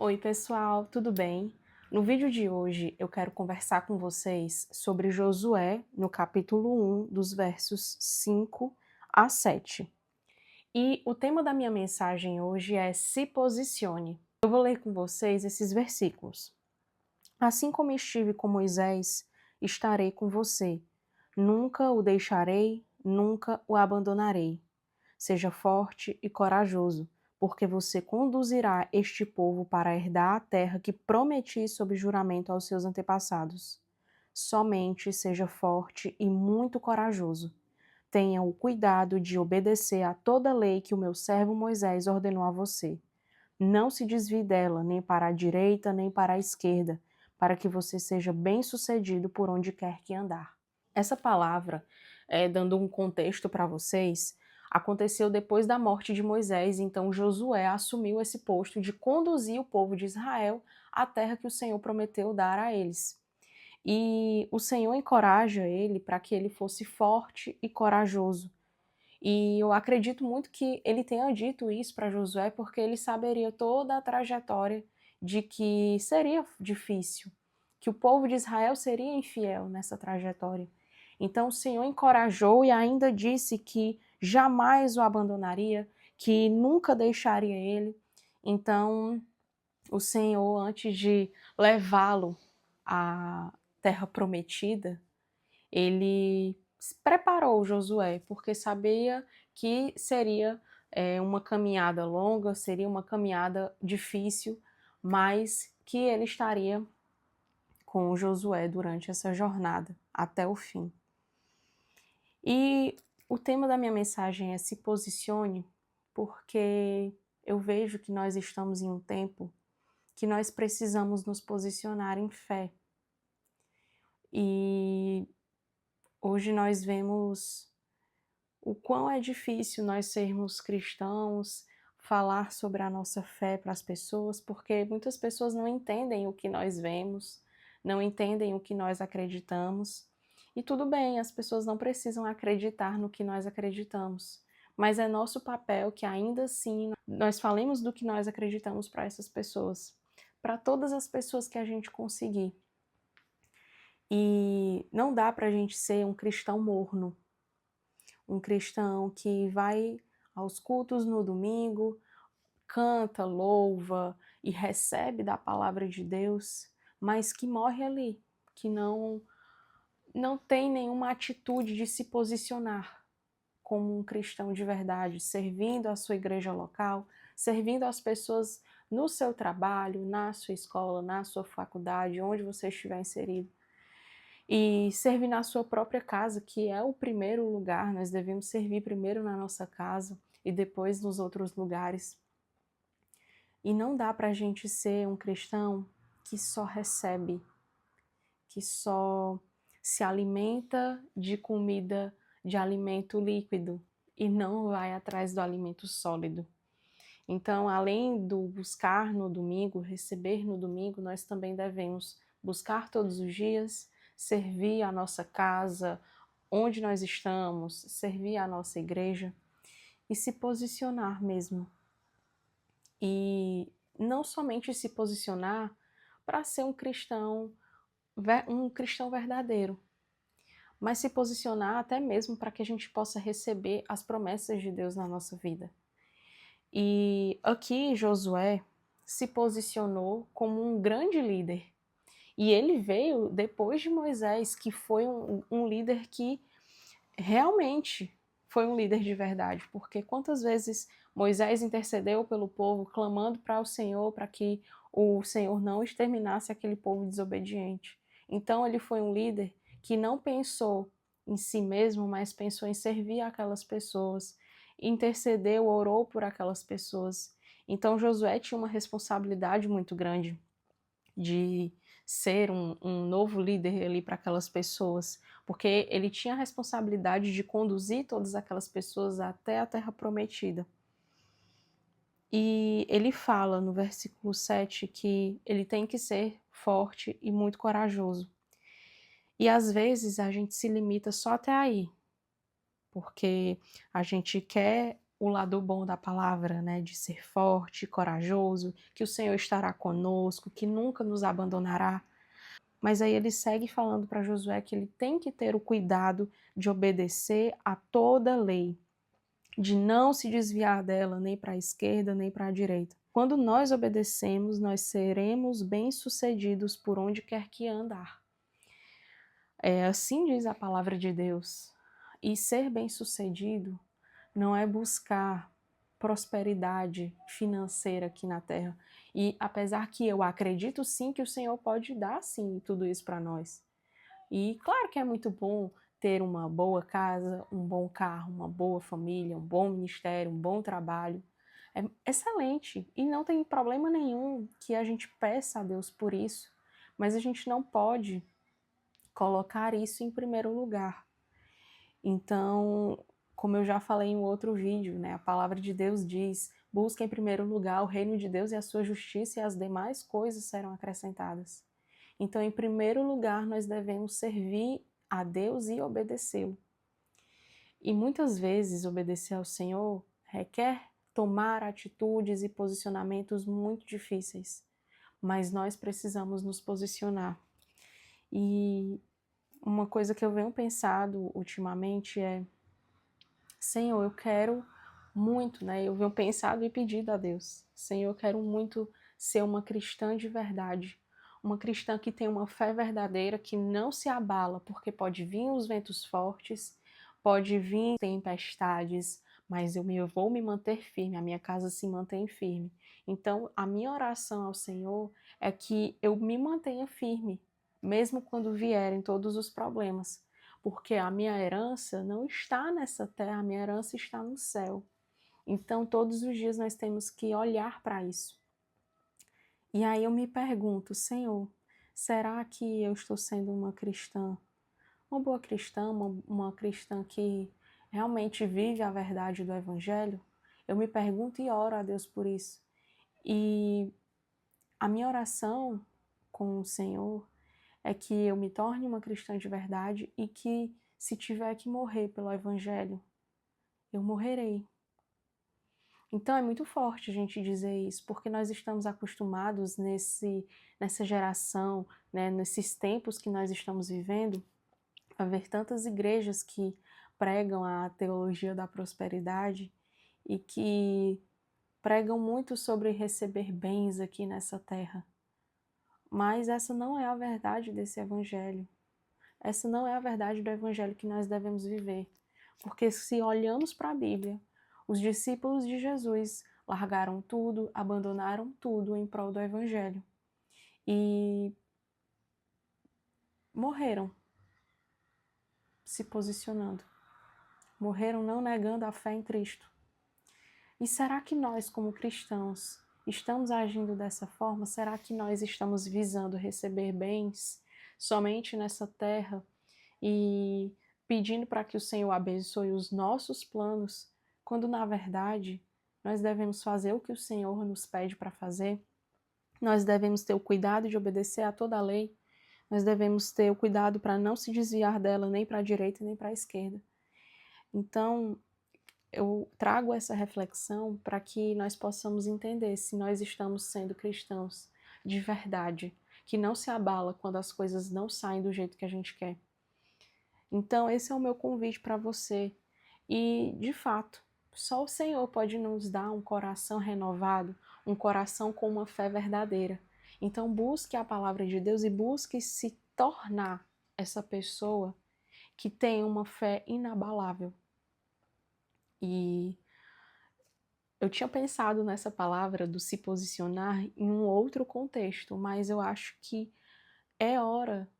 Oi pessoal, tudo bem? No vídeo de hoje eu quero conversar com vocês sobre Josué, no capítulo 1, dos versos 5 a 7. E o tema da minha mensagem hoje é Se posicione. Eu vou ler com vocês esses versículos. Assim como estive com Moisés, estarei com você. Nunca o deixarei, nunca o abandonarei. Seja forte e corajoso, porque você conduzirá este povo para herdar a terra que prometi sob juramento aos seus antepassados. Somente seja forte e muito corajoso. Tenha o cuidado de obedecer a toda a lei que o meu servo Moisés ordenou a você. Não se desvie dela, nem para a direita, nem para a esquerda, para que você seja bem-sucedido por onde quer que andar. Essa palavra, dando um contexto para vocês, aconteceu depois da morte de Moisés, então Josué assumiu esse posto de conduzir o povo de Israel à terra que o Senhor prometeu dar a eles. E o Senhor encoraja ele para que ele fosse forte e corajoso. E eu acredito muito que ele tenha dito isso para Josué porque ele saberia toda a trajetória de que seria difícil, que o povo de Israel seria infiel nessa trajetória. Então o Senhor encorajou e ainda disse que jamais o abandonaria, que nunca deixaria ele. Então o Senhor, antes de levá-lo à terra prometida, ele preparou Josué, porque sabia que seria uma caminhada longa, seria uma caminhada difícil, mas que ele estaria com Josué durante essa jornada, até o fim. E o tema da minha mensagem é se posicione, porque eu vejo que nós estamos em um tempo que nós precisamos nos posicionar em fé. E hoje nós vemos o quão é difícil nós sermos cristãos, falar sobre a nossa fé para as pessoas, porque muitas pessoas não entendem o que nós vemos, não entendem o que nós acreditamos. E tudo bem, as pessoas não precisam acreditar no que nós acreditamos, mas é nosso papel que ainda assim nós falemos do que nós acreditamos para essas pessoas, para todas as pessoas que a gente conseguir. E não dá para a gente ser um cristão morno, um cristão que vai aos cultos no domingo, canta, louva e recebe da palavra de Deus, mas que morre ali, que não tem nenhuma atitude de se posicionar como um cristão de verdade, servindo a sua igreja local, servindo as pessoas no seu trabalho, na sua escola, na sua faculdade, onde você estiver inserido. E servir na sua própria casa, que é o primeiro lugar, nós devemos servir primeiro na nossa casa e depois nos outros lugares. E não dá para a gente ser um cristão que só recebe, que só se alimenta de comida, de alimento líquido e não vai atrás do alimento sólido. Então, além do buscar no domingo, receber no domingo, nós também devemos buscar todos os dias, servir a nossa casa, onde nós estamos, servir a nossa igreja e se posicionar mesmo. E não somente se posicionar para ser um cristão verdadeiro, mas se posicionar até mesmo para que a gente possa receber as promessas de Deus na nossa vida. E aqui Josué se posicionou como um grande líder. E ele veio depois de Moisés, que foi um líder que realmente foi um líder de verdade. Porque quantas vezes Moisés intercedeu pelo povo, clamando para o Senhor, para que o Senhor não exterminasse aquele povo desobediente. Então ele foi um líder que não pensou em si mesmo, mas pensou em servir aquelas pessoas, intercedeu, orou por aquelas pessoas. Então Josué tinha uma responsabilidade muito grande de ser um novo líder ali para aquelas pessoas, porque ele tinha a responsabilidade de conduzir todas aquelas pessoas até a terra prometida. E ele fala no versículo 7 que ele tem que ser forte e muito corajoso. E às vezes a gente se limita só até aí, porque a gente quer o lado bom da palavra, né, de ser forte, corajoso, que o Senhor estará conosco, que nunca nos abandonará. Mas aí ele segue falando para Josué que ele tem que ter o cuidado de obedecer a toda a lei, de não se desviar dela nem para a esquerda nem para a direita. Quando nós obedecemos, nós seremos bem-sucedidos por onde quer que andar. Assim diz a palavra de Deus. E ser bem-sucedido não é buscar prosperidade financeira aqui na terra. E apesar que eu acredito sim que o Senhor pode dar sim tudo isso para nós. E claro que é muito bom ter uma boa casa, um bom carro, uma boa família, um bom ministério, um bom trabalho. É excelente e não tem problema nenhum que a gente peça a Deus por isso, mas a gente não pode colocar isso em primeiro lugar. Então, como eu já falei em outro vídeo, né, a palavra de Deus diz: busca em primeiro lugar o reino de Deus e a sua justiça, e as demais coisas serão acrescentadas. Então, em primeiro lugar, nós devemos servir a Deus e obedecê-lo. E muitas vezes obedecer ao Senhor requer tomar atitudes e posicionamentos muito difíceis, mas nós precisamos nos posicionar. E uma coisa que eu venho pensado ultimamente é: Senhor, eu quero muito, né? Eu venho pensado e pedido a Deus: Senhor, eu quero muito ser uma cristã de verdade. Uma cristã que tem uma fé verdadeira, que não se abala, porque pode vir os ventos fortes, pode vir tempestades, mas eu vou me manter firme, a minha casa se mantém firme. Então, a minha oração ao Senhor é que eu me mantenha firme, mesmo quando vierem todos os problemas, porque a minha herança não está nessa terra, a minha herança está no céu. Então, todos os dias nós temos que olhar para isso. E aí eu me pergunto: Senhor, será que eu estou sendo uma cristã, uma boa cristã, uma cristã que realmente vive a verdade do Evangelho? Eu me pergunto e oro a Deus por isso. E a minha oração com o Senhor é que eu me torne uma cristã de verdade e que, se tiver que morrer pelo Evangelho, eu morrerei. Então é muito forte a gente dizer isso, porque nós estamos acostumados nessa geração, né, nesses tempos que nós estamos vivendo, a ver tantas igrejas que pregam a teologia da prosperidade e que pregam muito sobre receber bens aqui nessa terra. Mas essa não é a verdade desse evangelho. Essa não é a verdade do evangelho que nós devemos viver. Porque se olhamos para a Bíblia, os discípulos de Jesus largaram tudo, abandonaram tudo em prol do evangelho. E morreram se posicionando. Morreram não negando a fé em Cristo. E será que nós, como cristãos, estamos agindo dessa forma? Será que nós estamos visando receber bens somente nessa terra e pedindo para que o Senhor abençoe os nossos planos, quando na verdade nós devemos fazer o que o Senhor nos pede para fazer? Nós devemos ter o cuidado de obedecer a toda a lei. Nós devemos ter o cuidado para não se desviar dela nem para a direita nem para a esquerda. Então, eu trago essa reflexão para que nós possamos entender se nós estamos sendo cristãos de verdade, que não se abala quando as coisas não saem do jeito que a gente quer. Então, esse é o meu convite para você. E, de fato, só o Senhor pode nos dar um coração renovado, um coração com uma fé verdadeira. Então, busque a palavra de Deus e busque se tornar essa pessoa que tem uma fé inabalável. E eu tinha pensado nessa palavra do se posicionar em um outro contexto, mas eu acho que é hora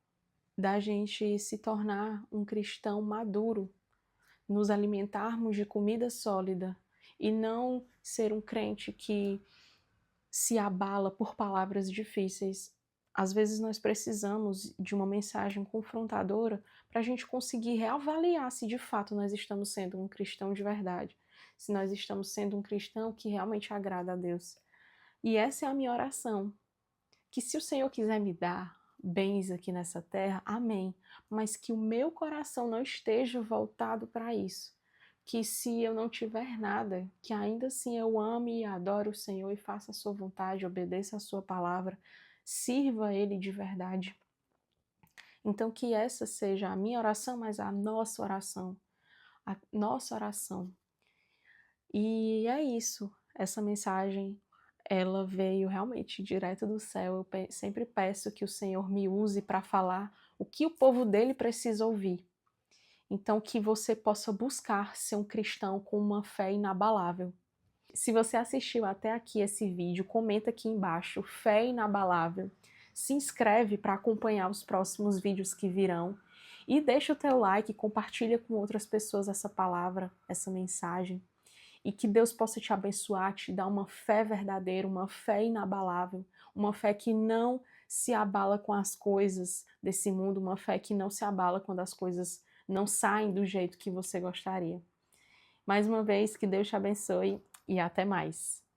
da gente se tornar um cristão maduro, nos alimentarmos de comida sólida e não ser um crente que se abala por palavras difíceis. Às vezes nós precisamos de uma mensagem confrontadora para a gente conseguir reavaliar se de fato nós estamos sendo um cristão de verdade, se nós estamos sendo um cristão que realmente agrada a Deus. E essa é a minha oração, que se o Senhor quiser me dar bens aqui nessa terra, amém, mas que o meu coração não esteja voltado para isso, que se eu não tiver nada, que ainda assim eu ame e adore o Senhor e faça a sua vontade, obedeça a sua palavra, sirva a Ele de verdade. Então que essa seja a minha oração, mas a nossa oração. A nossa oração. E é isso. Essa mensagem, ela veio realmente direto do céu. Eu sempre peço que o Senhor me use para falar o que o povo dele precisa ouvir. Então que você possa buscar ser um cristão com uma fé inabalável. Se você assistiu até aqui esse vídeo, comenta aqui embaixo, fé inabalável. Se inscreve para acompanhar os próximos vídeos que virão. E deixa o teu like, compartilha com outras pessoas essa palavra, essa mensagem. E que Deus possa te abençoar, te dar uma fé verdadeira, uma fé inabalável, uma fé que não se abala com as coisas desse mundo, uma fé que não se abala quando as coisas não saem do jeito que você gostaria. Mais uma vez, que Deus te abençoe e até mais.